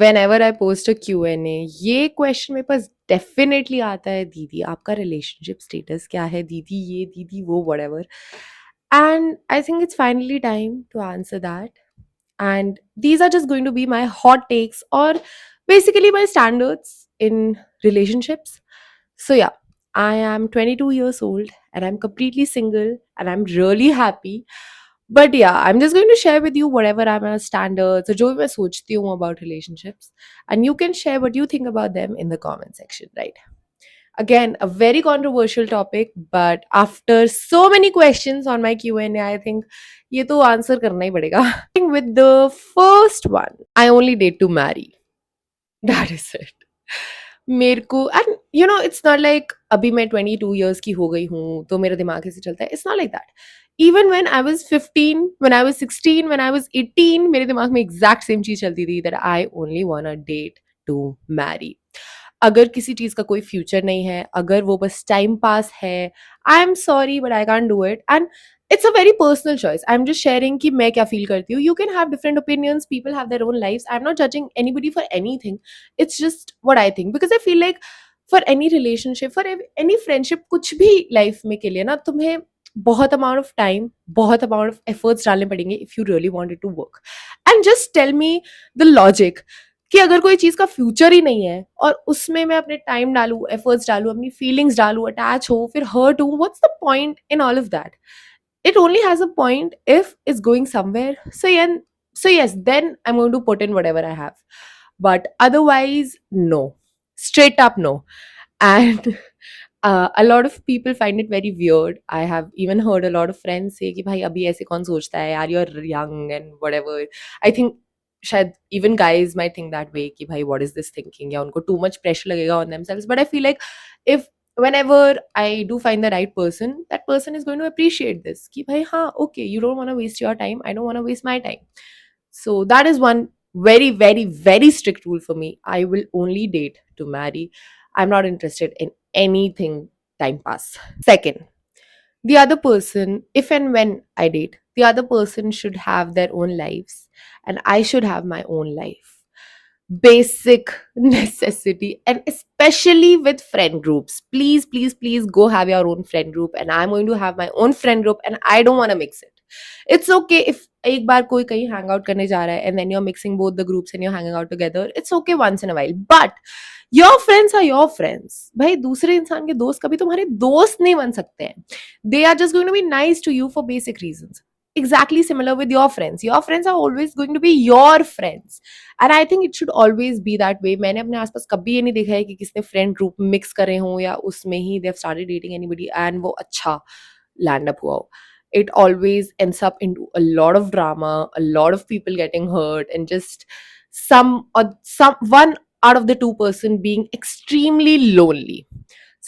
Whenever I post a Q&A, ये question मेरे पास definitely आता है, दीदी आपका रिलेशनशिप स्टेटस क्या है, दीदी ये, दीदी वो, whatever. And I think it's finally time to answer that. And these are just going to be my hot takes or basically my standards in relationships. So, yeah, I am 22 years old and I'm completely single and I'm really happy. But yeah, I'm just going to share with you whatever are my standards or जो भी मैं सोचती हूँ about relationships, and you can share what you think about them in the comment section, right? Again, a very controversial topic, but after so many questions on my Q&A, I think ये तो answer करना ही पड़ेगा. With the first one, I only date to marry. That is it. मेरे को and you know it's not like अभी मैं 22 years की हो गई हूँ तो मेरा दिमाग ऐसे चलता है. It's not like that. Even when I was 15, when I was 16, when I was 18, मेरे दिमाग में एग्जैक्ट सेम चीज चलती थी that I only want a date to marry. अगर किसी चीज का कोई फ्यूचर नहीं है, अगर वो बस टाइम पास है, I am sorry but I can't do it. And it's a very personal choice. I'm just sharing कि मैं क्या feel करती हूँ. You can have different opinions. People have their own lives. I'm not judging anybody for anything. It's just what I think, because I feel like for any relationship, for any friendship, कुछ भी life में के लिए ना तुम्हें बहुत amount of time, बहुत amount of efforts डालने पड़ेंगे if you really want it to work. And just tell me the logic कि अगर कोई चीज़ का फ्यूचर ही नहीं है और उसमें मैं अपने टाइम डालूँ, एफर्ट्स डालूँ, अपनी फीलिंग्स डालूँ, अटैच हूँ, फिर हर्ट हूँ, what's the point in all of that? It only has a point if it's going somewhere. So yes, then I'm going to put in whatever I have. But otherwise, no. Straight up no. And a lot of people find it very weird. I have even heard a lot of friends say कि भाई अभी ऐसे कौन सोचता है यार, you're young and whatever. I think शायद even guys might think that way कि भाई what is this thinking, या उनको too much pressure लगेगा on themselves. But I feel like if whenever I do find the right person, that person is going to appreciate this. Ki bhai, हाँ, okay, you don't want to waste your time. I don't want to waste my time. So that is one very, very, very strict rule for me. I will only date to marry. I'm not interested in anything time pass. Second, the other person, if and when I date, the other person should have their own lives and I should have my own life. Basic necessity, and especially with friend groups. Please, please, please go have your own friend group, and I'm going to have my own friend group, and I don't want to mix it. It's okay if एक बार कोई कहीं hang out करने जा रहा है and then you're mixing both the groups and you're hanging out together. It's okay once in a while, but your friends are your friends. भाई दूसरे इंसान के दोस्त कभी तुम्हारे दोस्त नहीं बन सकते हैं. They are just going to be nice to you for basic reasons. Exactly similar with your friends. Your friends are always going to be your friends. And I think it should always be that way. मैंने अपने आसपास कभी ये नहीं देखा है कि किसने फ्रेंड ग्रुप मिक्स करे हों या उसमें ही they have started dating anybody and वो अच्छा लैंड अप हुआ हो. It always ends up into a lot of drama, a lot of people getting hurt, and just some one out of the two person being extremely lonely.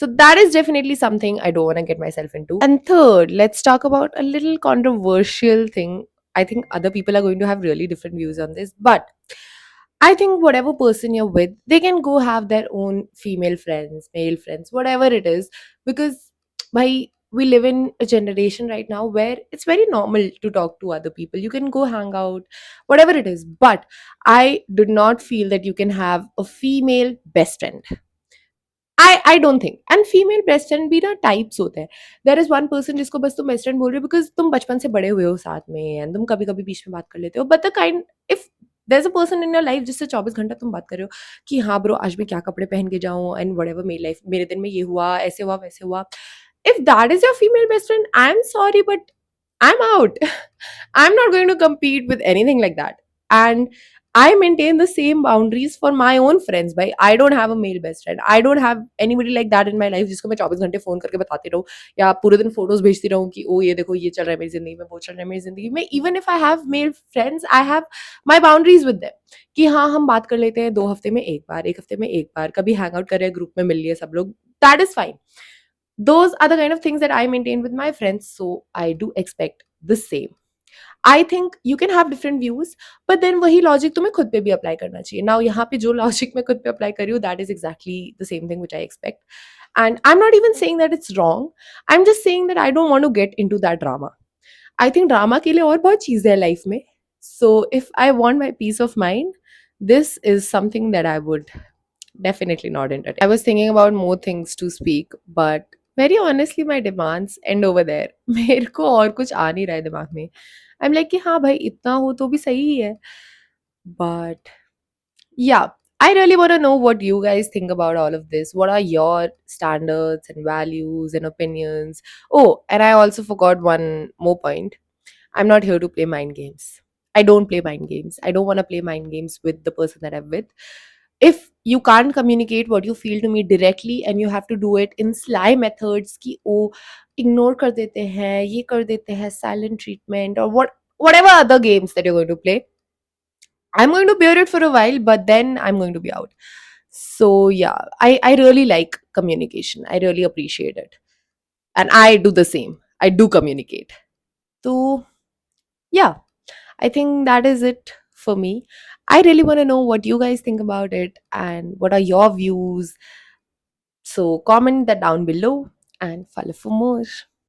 So that is definitely something I don't want to get myself into. And third, let's talk about a little controversial thing. I think other people are going to have really different views on this, but I think whatever person you're with, they can go have their own female friends, male friends, whatever it is, because by we live in a generation right now where it's very normal to talk to other people. You can go hang out, whatever it is. But I do not feel that you can have a female best friend. I don't think. And female best friend भी ना types होते हैं. There is one person जिसको बस तुम best friend बोल रहे हो because तुम बचपन से बड़े हुए हो साथ में and तुम कभी कभी बीच में बात कर लेते हो. But the kind, if there's a person in your life जिससे 24 घंटा तुम बात कर रहे हो कि हाँ ब्रो आज मैं क्या कपड़े पहन के जाऊँ and whatever, मेरी लाइफ मेरे दिन में ये हुआ, ऐसे हुआ, वैसे हुआ. If that is your female best friend, I'm sorry, but I'm out. I'm not going to compete with anything like that. And I maintain the same boundaries for my own friends. By I don't have a male best friend. I don't have anybody like that in my life जिसको मैं 24 घंटे phone करके बताती रहूँ या पूरे दिन photos भेजती रहूँ कि ओ ये देखो ये चल रहा है मेरी जिंदगी में, वो चल रहा है मेरी जिंदगी में. Even if I have male friends, I have my boundaries with them. कि हाँ हम बात कर लेते हैं 2 हफ्ते में एक बार, 1 हफ्ते में एक बार, कभी हैंग आउट कर रहे हैं ग्रुप में मिल लिए सब लोग. That is fine. Those are the kind of things that I maintain with my friends, so I do expect the same. I think you can have different views, but then वही logic तुम्हें खुद पे भी apply करना चाहिए. Now यहाँ पे जो logic मैं खुद पे apply कर रही हूँ, that is exactly the same thing which I expect. And I'm not even saying that it's wrong. I'm just saying that I don't want to get into that drama. I think drama के लिए और बहुत चीज़ें हैं life में. So if I want my peace of mind, This is something that I would definitely not entertain. I was thinking about more things to speak, but very honestly, my demands end over there. मेरे को और कुछ आ नहीं रहा है दिमाग में. I'm like कि हाँ भाई इतना हो तो भी सही ही है. But yeah, I really want to know what you guys think about all of this. What are your standards and values and opinions? Oh, and I also forgot one more point. I'm not here to play mind games. I don't play mind games. I don't want to play mind games with the person that I'm with. If you can't communicate what you feel to me directly and you have to do it in sly methods ki oh ignore kar dete hain, ye kar dete hain, silent treatment or whatever other games that you're going to play, I'm going to bear it for a while, but then I'm going to be out. So yeah, I really like communication. I really appreciate it. And I do the same. I do communicate. So yeah, I think that is it for me. I really want to know what you guys think about it and what are your views. So comment that down below and follow for more.